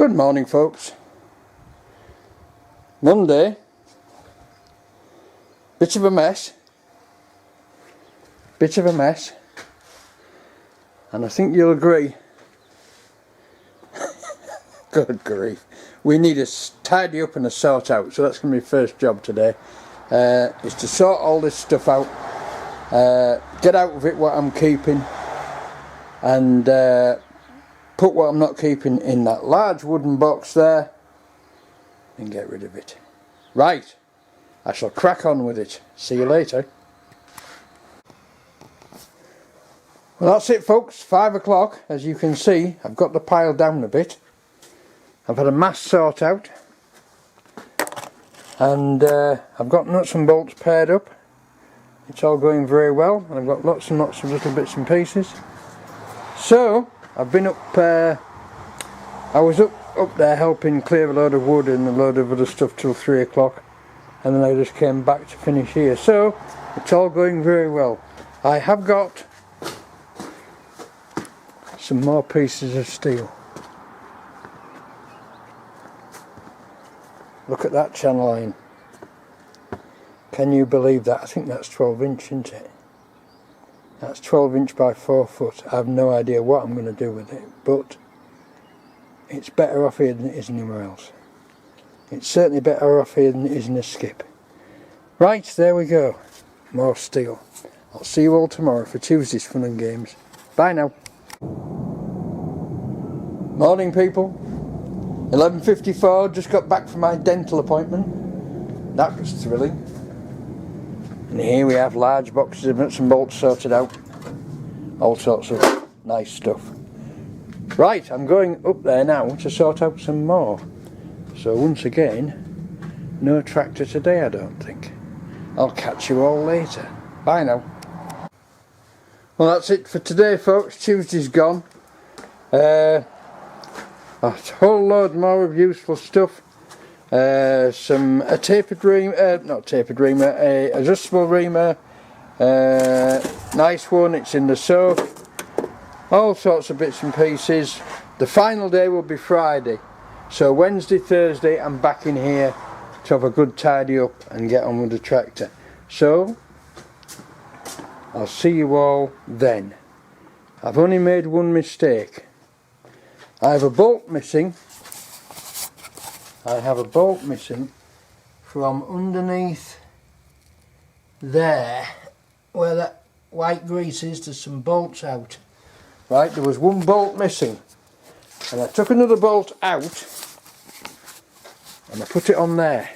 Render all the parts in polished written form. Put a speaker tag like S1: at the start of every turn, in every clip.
S1: Good morning, folks. Monday, bit of a mess, and I think you'll agree. Good grief, we need a tidy up and a sort out, so that's going to be my first job today, is to sort all this stuff out, get out of it what I'm keeping, and put what I'm not keeping in that large wooden box there and get rid of it. Right, I shall crack on with it. See you later. Well, that's it, folks. 5 o'clock. As you can see, I've got the pile down a bit. I've had a mass sort out, and I've got nuts and bolts paired up. It's all going very well, and I've got lots and lots of little bits and pieces. So I've been up, I was up there helping clear a load of wood and a load of other stuff till 3 o'clock, and then I just came back to finish here. So it's all going very well. I have got some more pieces of steel. Look at that channel line. Can you believe that? I think that's 12 inch, isn't it? That's 12 inch by 4 foot. I have no idea what I'm going to do with it, but it's better off here than it is anywhere else. It's certainly better off here than it is in a skip. Right, there we go. More steel. I'll see you all tomorrow for Tuesday's fun and games. Bye now. Morning, people. 11:54, just got back from my dental appointment. That was thrilling. And here we have large boxes of nuts and bolts sorted out. All sorts of nice stuff. Right, I'm going up there now to sort out some more. So once again, no tractor today, I don't think. I'll catch you all later. Bye now. Well, that's it for today, folks. Tuesday's gone. A whole load more of useful stuff. A tapered reamer, not tapered reamer, a adjustable reamer, nice one, it's in the soak, all sorts of bits and pieces. The final day will be Friday, so Wednesday, Thursday I'm back in here to have a good tidy up and get on with the tractor. So I'll see you all then. I've only made one mistake. I have a bolt missing. I have a bolt missing from underneath there, where that white grease is. There's some bolts out. Right, there was one bolt missing, and I took another bolt out and I put it on there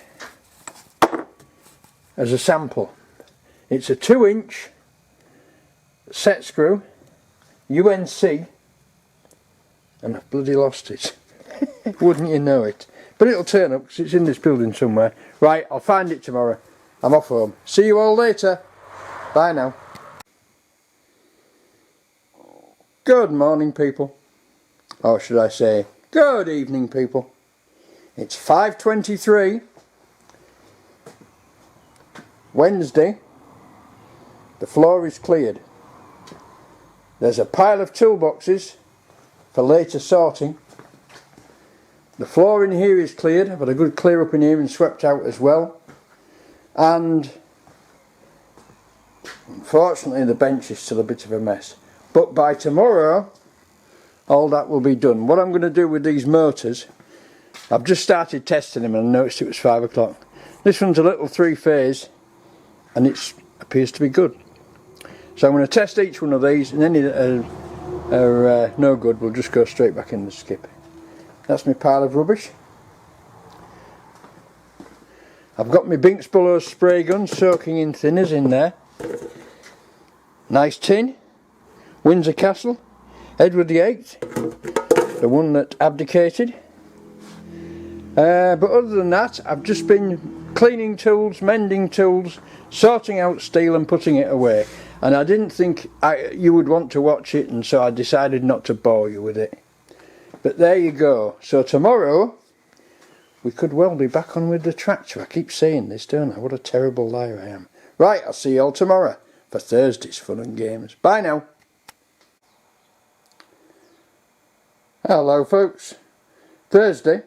S1: as a sample. It's a 2-inch set screw, UNC, and I've bloody lost it. Wouldn't you know it? But it'll turn up because it's in this building somewhere. Right, I'll find it tomorrow. I'm off home. See you all later. Bye now. Good morning, people. Or should I say, good evening, people. It's 5:23. Wednesday. The floor is cleared. There's a pile of toolboxes for later sorting. The floor in here is cleared. I've had a good clear up in here and swept out as well. And unfortunately the bench is still a bit of a mess. But by tomorrow all that will be done. What I'm going to do with these motors, I've just started testing them and I noticed it was 5 o'clock. This one's a little 3-phase and it appears to be good. So I'm going to test each one of these, and any that are no good will just go straight back in the skip. That's my pile of rubbish. I've got my Binks Bullows spray gun soaking in thinners in there. Nice tin. Windsor Castle. Edward VIII. The one that abdicated. But other than that, I've just been cleaning tools, mending tools, sorting out steel and putting it away. And I didn't think you would want to watch it, and so I decided not to bore you with it. But there you go. So tomorrow we could well be back on with the tractor. I keep saying this, don't I? What a terrible liar I am. Right, I'll see you all tomorrow for Thursday's fun and games. Bye now. Hello, folks. Thursday,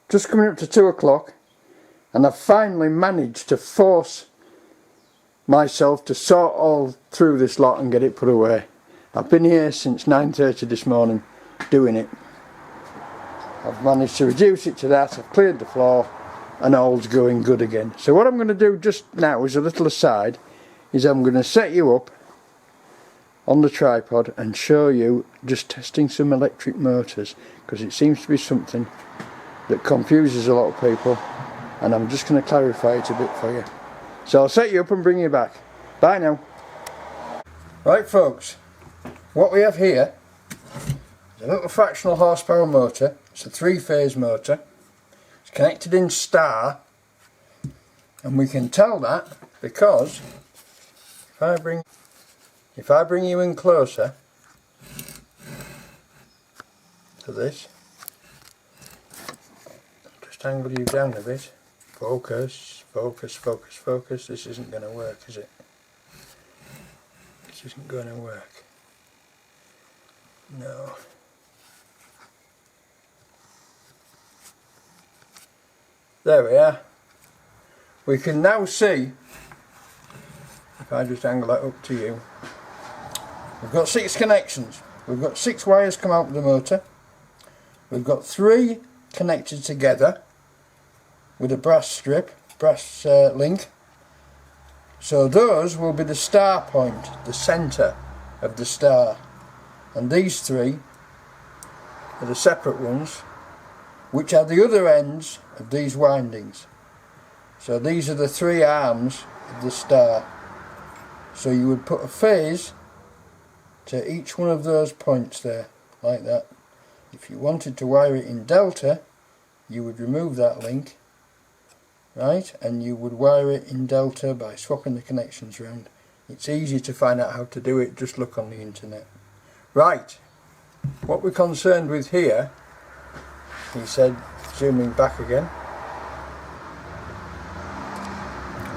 S1: just coming up to 2 o'clock, and I've finally managed to force myself to sort all through this lot and get it put away. I've been here since 9:30 this morning doing it. I've managed to reduce it to that, I've cleared the floor, and all's going good again. So what I'm going to do just now as a little aside is I'm going to set you up on the tripod and show you just testing some electric motors, because it seems to be something that confuses a lot of people, and I'm just going to clarify it a bit for you. So I'll set you up and bring you back. Bye now. Right folks, what we have here is a little fractional horsepower motor. It's a 3-phase motor. It's connected in star, and we can tell that because if I bring you in closer to this, just angle you down a bit. Focus, focus, focus, focus. This isn't going to work, is it? This isn't going to work. No. There we are. We can now see, if I just angle that up to you, we've got 6 connections. We've got 6 wires come out of the motor. We've got 3 connected together with a brass link. So those will be the star point, the centre of the star. And these 3 are the separate ones, which are the other ends of these windings. So these are the 3 arms of the star. So you would put a phase to each one of those points there, like that. If you wanted to wire it in delta, you would remove that link, right, and you would wire it in delta by swapping the connections around. It's easy to find out how to do it, just look on the internet. Right, what we're concerned with here, he said, zooming back again,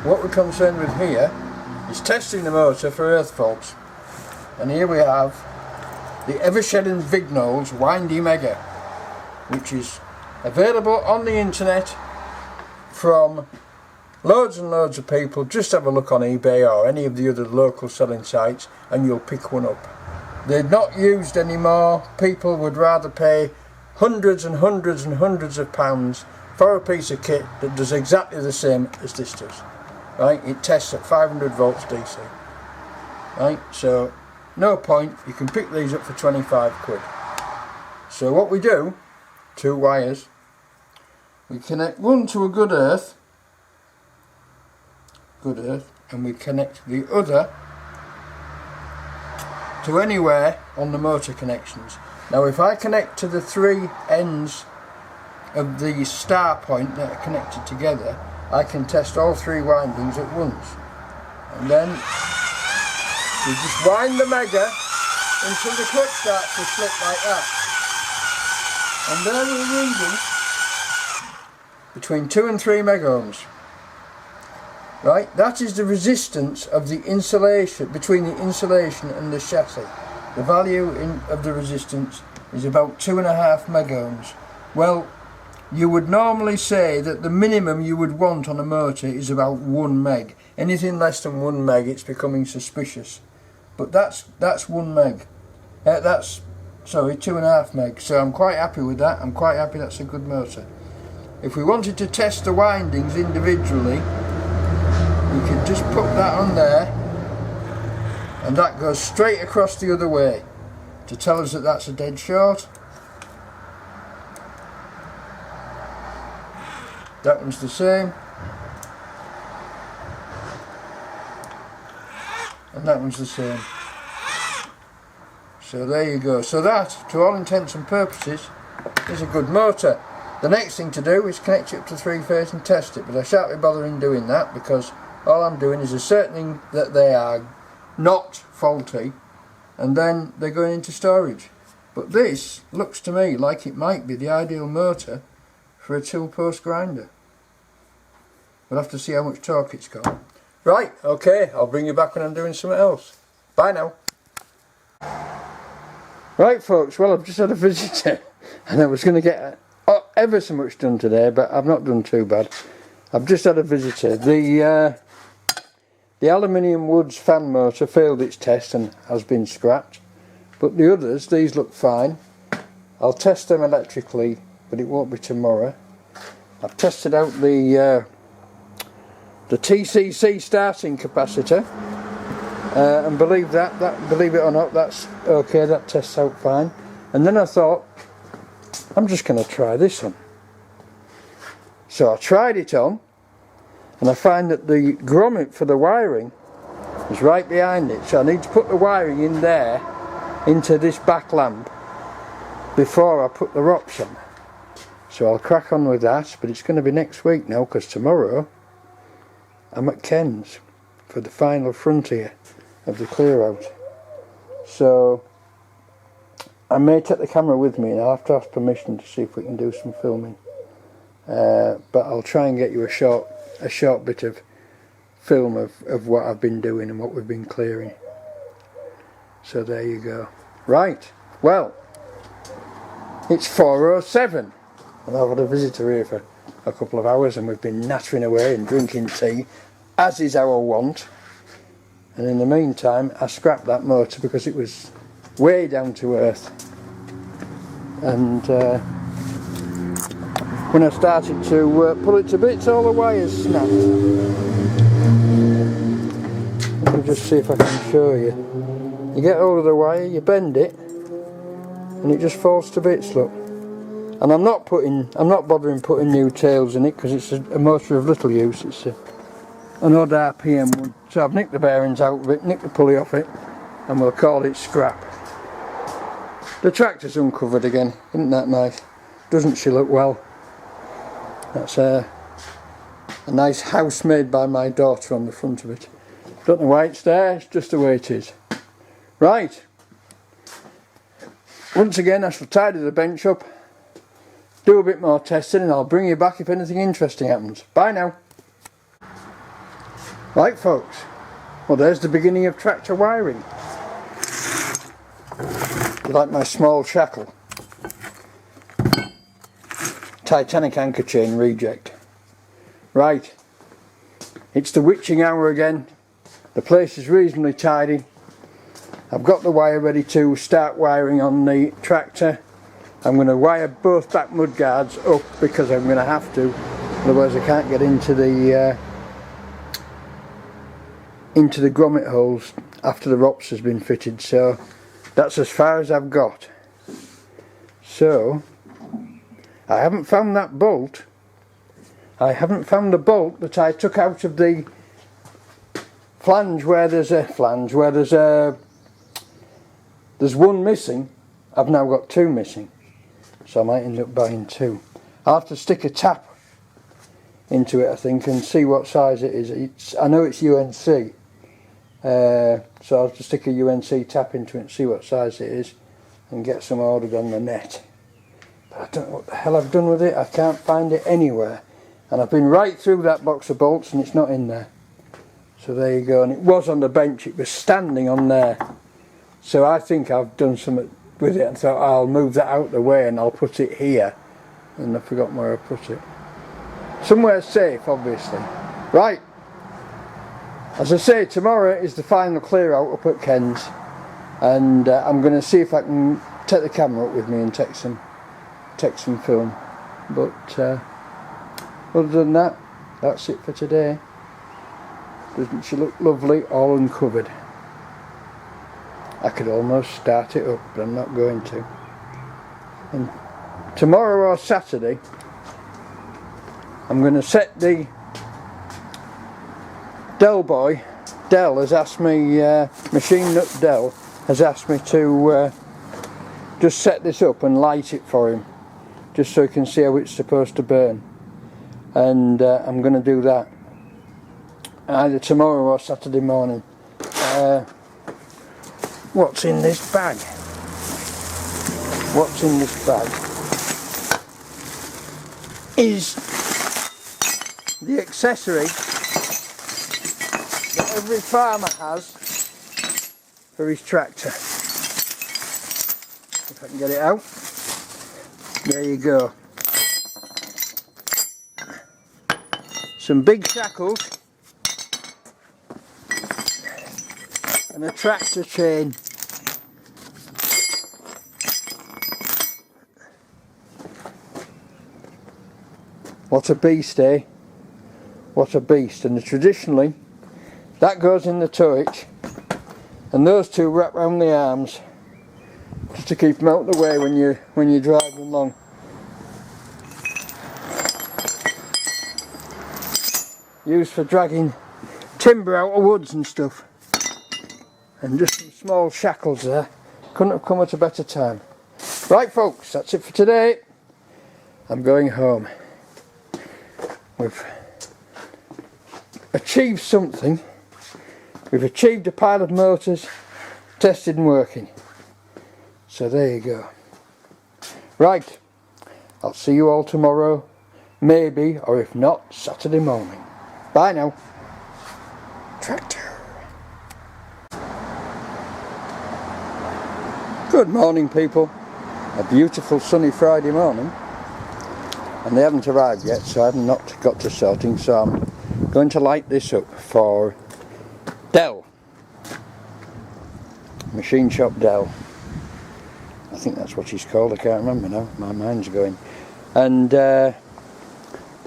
S1: what we're concerned with here is testing the motor for earth faults. And here we have the Evershed & Vignolles windy Megger, which is available on the internet from loads and loads of people. Just have a look on eBay or any of the other local selling sites and you'll pick one up. They're not used anymore. People would rather pay hundreds and hundreds and hundreds of pounds for a piece of kit that does exactly the same as this does. Right, it tests at 500 volts DC. Right, so no point, you can pick these up for 25 quid. So what we do, 2 wires, we connect one to a good earth, and we connect the other to anywhere on the motor connections. Now if I connect to the 3 ends of the star point that are connected together, I can test all 3 windings at once. And then you just wind the Megger until the clutch starts to slip like that. And there we're reading between 2 and 3 megohms. Right, that is the resistance of the insulation, between the insulation and the chassis. The value of the resistance is about 2.5 megohms. Well, you would normally say that the minimum you would want on a motor is about 1 meg. Anything less than 1 meg, it's becoming suspicious. But that's 1 meg. That's 2.5 meg. So I'm quite happy with that. I'm quite happy that's a good motor. If we wanted to test the windings individually, we could just put that on there, and that goes straight across the other way to tell us that that's a dead short. That one's the same, and that one's the same. So there you go. So that, to all intents and purposes, is a good motor. The next thing to do is connect it up to 3-phase and test it, but I shan't be bothering doing that because all I'm doing is ascertaining that they are not faulty, and then they're going into storage. But this looks to me like it might be the ideal motor for a 2-post grinder. We'll have to see how much torque it's got. Right, okay, I'll bring you back when I'm doing something else. Bye now. Right folks, well I've just had a visitor. and I was going to get ever so much done today, but I've not done too bad. I've just had a visitor. The aluminium woods fan motor failed its test and has been scrapped, but the others, these look fine. I'll test them electrically, but it won't be tomorrow. I've tested out the TCC starting capacitor, and believe it or not, that's okay. That tests out fine. And then I thought, I'm just going to try this on. So I tried it on, and I find that the grommet for the wiring is right behind it. So I need to put the wiring in there, into this back lamp, before I put the ROPS on. So I'll crack on with that, but it's going to be next week now, because tomorrow I'm at Ken's for the final frontier of the clear out. So I may take the camera with me, and I'll have to ask permission to see if we can do some filming. But I'll try and get you a short bit of film of what I've been doing and what we've been clearing. So there you go. Right, well, it's 4:07 and I've had a visitor here for a couple of hours, and we've been nattering away and drinking tea, as is our wont. And in the meantime I scrapped that motor because it was way down to earth, and when I started to pull it to bits, all the wires snapped. Let me just see if I can show you. You get hold of the wire, you bend it, and it just falls to bits, look. And I'm not bothering putting new tails in it, because it's a motor of little use. It's an odd RPM one. So I've nicked the bearings out of it, nicked the pulley off it, and we'll call it scrap. The tractor's uncovered again. Isn't that nice? Doesn't she look well? That's a nice house made by my daughter on the front of it. Don't know why it's there, it's just the way it is. Right. Once again I shall tidy the bench up, do a bit more testing, and I'll bring you back if anything interesting happens. Bye now. Right folks, well there's the beginning of tractor wiring. You like my small shackle? Titanic anchor chain reject. Right, it's the witching hour again. The place is reasonably tidy. I've got the wire ready to start wiring on the tractor. I'm going to wire both back mudguards up because I'm going to have to, otherwise I can't get into the grommet holes after the ROPS has been fitted. So that's as far as I've got. So I haven't found that bolt. I haven't found the bolt that I took out of the flange where there's one missing. I've now got two missing, so I might end up buying two. I'll have to stick a tap into it, I think, and see what size it is. I know it's UNC, so I'll have to stick a UNC tap into it and see what size it is and get some ordered on the net. But I don't know what the hell I've done with it. I can't find it anywhere, and I've been right through that box of bolts and it's not in there. So there you go, and it was on the bench, it was standing on there. So I think I've done something with it and thought I'll move that out the way and I'll put it here, and I've forgotten where I put it. Somewhere safe, obviously. Right, as I say, tomorrow is the final clear out up at Ken's, and I'm going to see if I can take the camera up with me and take some film. But other than that, that's it for today. Doesn't she look lovely, all uncovered? I could almost start it up, but I'm not going to. And tomorrow or Saturday, I'm going to set the Dell boy. Dell has asked me, Machine Nut Dell has asked me to just set this up and light it for him, just so he can see how it's supposed to burn. And I'm going to do that either tomorrow or Saturday morning. What's in this bag? What's in this bag is the accessory that every farmer has for his tractor. If I can get it out. There you go. Some big shackles and a tractor chain. What a beast, eh? What a beast. And traditionally that goes in the tow hitch and those two wrap round the arms just to keep them out of the way when you're driving along. Used for dragging timber out of woods and stuff. And just some small shackles there. Couldn't have come at a better time. Right folks, that's it for today. I'm going home. We've achieved something. We've achieved a pile of motors tested and working. So there you go. Right, I'll see you all tomorrow, maybe, or if not, Saturday morning. Bye now. Tractor. Good morning people. A beautiful sunny Friday morning. And they haven't arrived yet, so I've not got to sorting, so I'm going to light this up for Dell. Machine Shop Dell. I think that's what he's called, I can't remember now, my mind's going. And the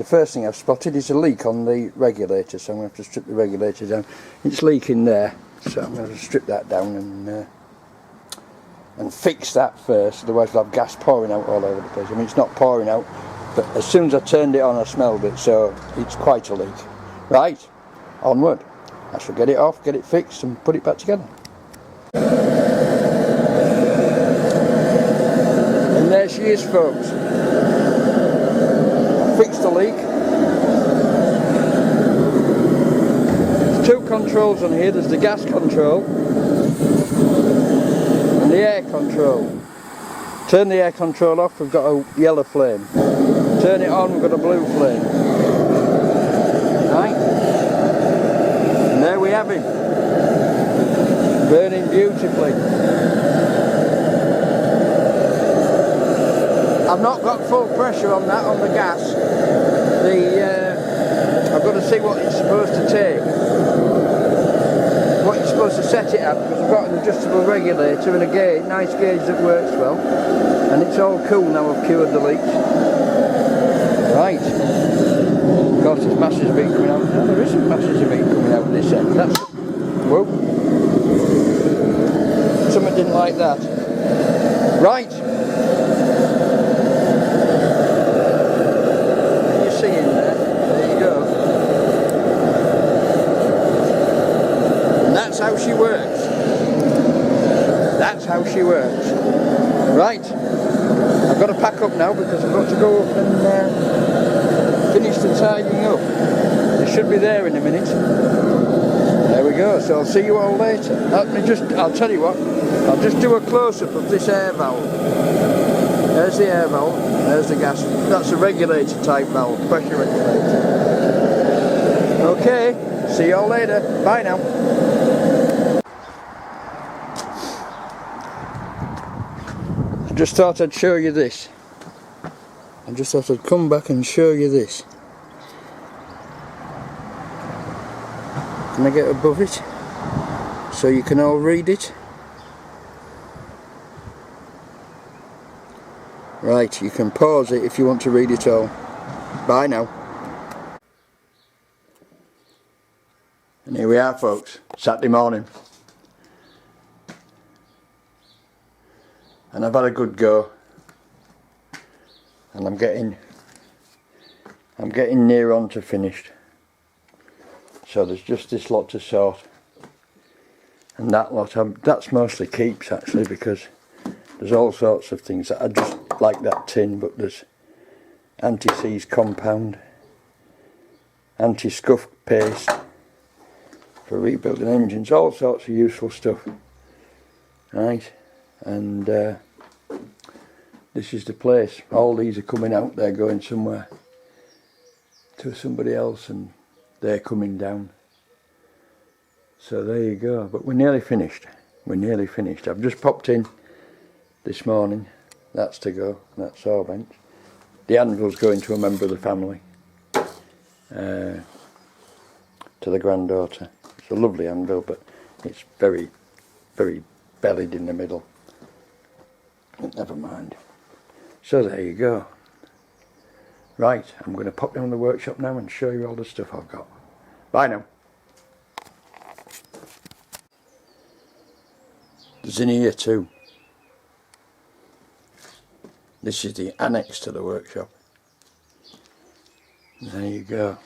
S1: first thing I've spotted is a leak on the regulator, so I'm going to have to strip the regulator down. It's leaking there, so I'm going to strip that down and fix that first, otherwise we'll have gas pouring out all over the place. I mean, it's not pouring out, but as soon as I turned it on I smelled it, so it's quite a leak. Right, onward. I shall get it off, get it fixed and put it back together. And there she is folks. I fixed the leak. There's two controls on here, there's the gas control and the air control. Turn the air control off, we've got a yellow flame. Turn it on, we've got a blue flame. Right? And there we have him. Burning beautifully. I've not got full pressure on that, on the gas. I've got to see what it's supposed to take. What you're supposed to set it at, because I've got an adjustable regulator and a gauge, nice gauge that works well. And it's all cool now I've cured the leaks. Right. Of course there's masses of heat coming out. No, there isn't masses of heat coming out this end. That's... Whoa. Someone didn't like that. Right. You see in there. There you go. And that's how she works. That's how she works. Right. I've got to pack up now because I've got to go up and finish the tidying up. They should be there in a minute. There we go, so I'll see you all later. I'll tell you what, I'll just do a close-up of this air valve. There's the air valve, there's the gas, that's a regulator type valve, pressure regulator. Okay, see you all later, bye now. I just thought I'd show you this. I just thought I'd come back and show you this. Can I get above it so you can all read it? Right, you can pause it if you want to read it all. Bye now. And here we are folks, Saturday morning. And I've had a good go. And I'm getting near on to finished. So there's just this lot to sort. And that lot, that's mostly keeps actually, because there's all sorts of things that I just like that tin, but there's anti-seize compound, anti-scuff paste for rebuilding engines, all sorts of useful stuff. Right, and this is the place. All these are coming out, they're going somewhere to somebody else and they're coming down. So there you go, but we're nearly finished. We're nearly finished. I've just popped in this morning. That's to go, that saw bench. The anvil's going to a member of the family, to the granddaughter. It's a lovely anvil, but it's very, very bellied in the middle. But never mind. So there you go. Right, I'm going to pop down the workshop now and show you all the stuff I've got. Bye now. There's in here too. This is the annex to the workshop. There you go.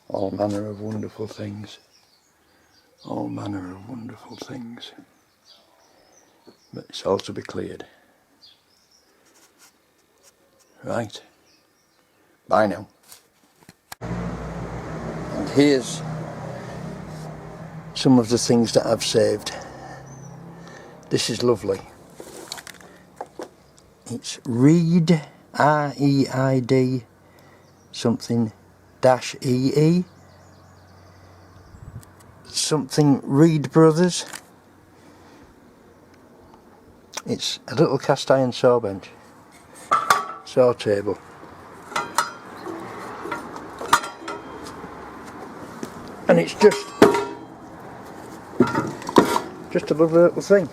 S1: All manner of wonderful things. All manner of wonderful things. But it's all to be cleared. Right. Bye now. And here's some of the things that I've saved. This is lovely. It's Reed, R-E-I-D, something dash E-E. Something Reed Brothers. It's a little cast iron saw bench. Saw table. And it's just a lovely little thing.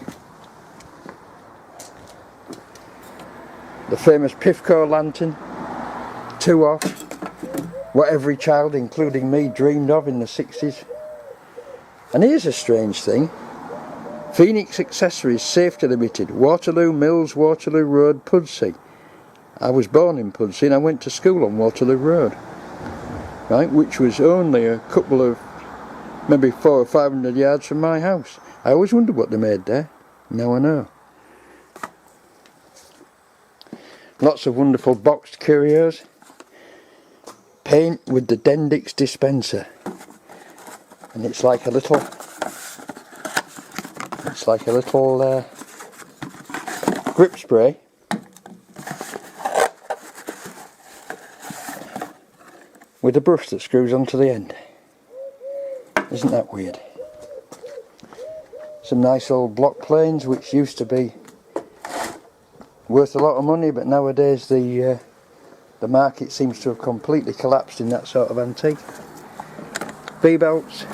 S1: The famous Pifco lantern, 2 off, what every child, including me, dreamed of in the 60s. And here's a strange thing. Phoenix Accessories, Safety Limited, Waterloo Mills, Waterloo Road, Pudsey. I was born in Pudsey and I went to school on Waterloo Road, right, which was only a couple of, maybe 400 or 500 yards from my house. I always wondered what they made there. Now I know. Lots of wonderful boxed curios. Paint with the Dendix dispenser. And it's like a little grip spray with a brush that screws onto the end. Isn't that weird? Some nice old block planes which used to be worth a lot of money, but nowadays the market seems to have completely collapsed in that sort of antique. V-belts,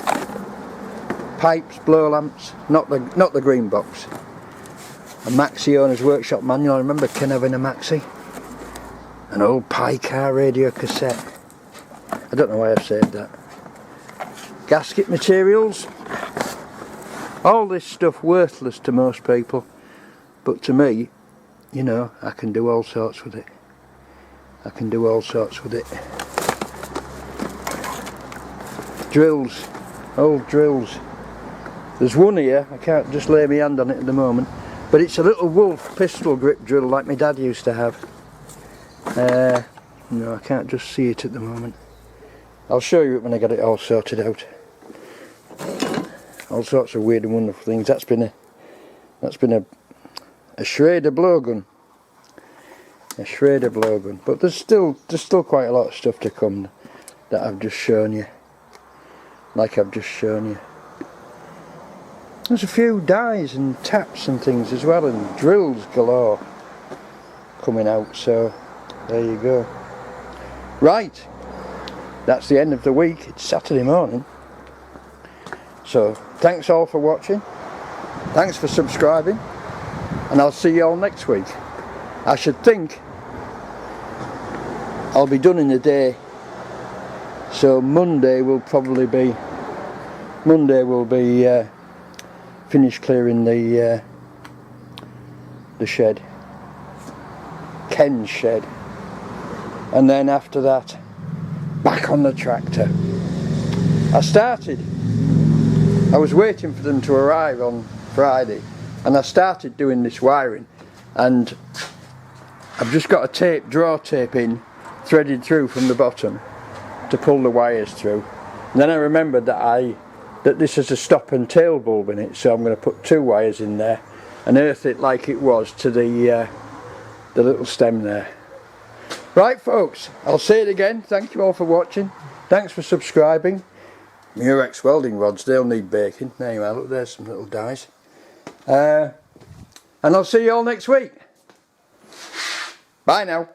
S1: pipes, blow lamps, not the green box. A Maxi owner's workshop manual. I remember Ken having a Maxi. An old pie car radio cassette. I don't know why I've saved that. Gasket materials. All this stuff worthless to most people, but to me, you know, I can do all sorts with it. I can do all sorts with it. Drills, old drills. There's one here, I can't just lay my hand on it at the moment, but it's a little Wolf pistol grip drill like my dad used to have. No, I can't just see it at the moment. I'll show you it when I get it all sorted out. All sorts of weird and wonderful things. That's been a Schrader blowgun. A Schrader blowgun. But there's still quite a lot of stuff to come that I've just shown you. Like I've just shown you. There's a few dies and taps and things as well, and drills galore coming out, so there you go. Right, that's the end of the week. It's Saturday morning. So thanks all for watching. Thanks for subscribing. And I'll see you all next week. I should think I'll be done in a day. So Monday will be finished clearing the shed, Ken's shed, and then after that back on the tractor. I was waiting for them to arrive on Friday, and I started doing this wiring, and I've just got a draw tape in, threaded through from the bottom to pull the wires through. And then I remembered that this has a stop and tail bulb in it, so I'm going to put 2 wires in there and earth it like it was to the little stem there. Right folks, I'll say it again, thank you all for watching, thanks for subscribing. Murex welding rods, they'll need baking. There you are, look, there's some little dies. And I'll see you all next week. Bye now.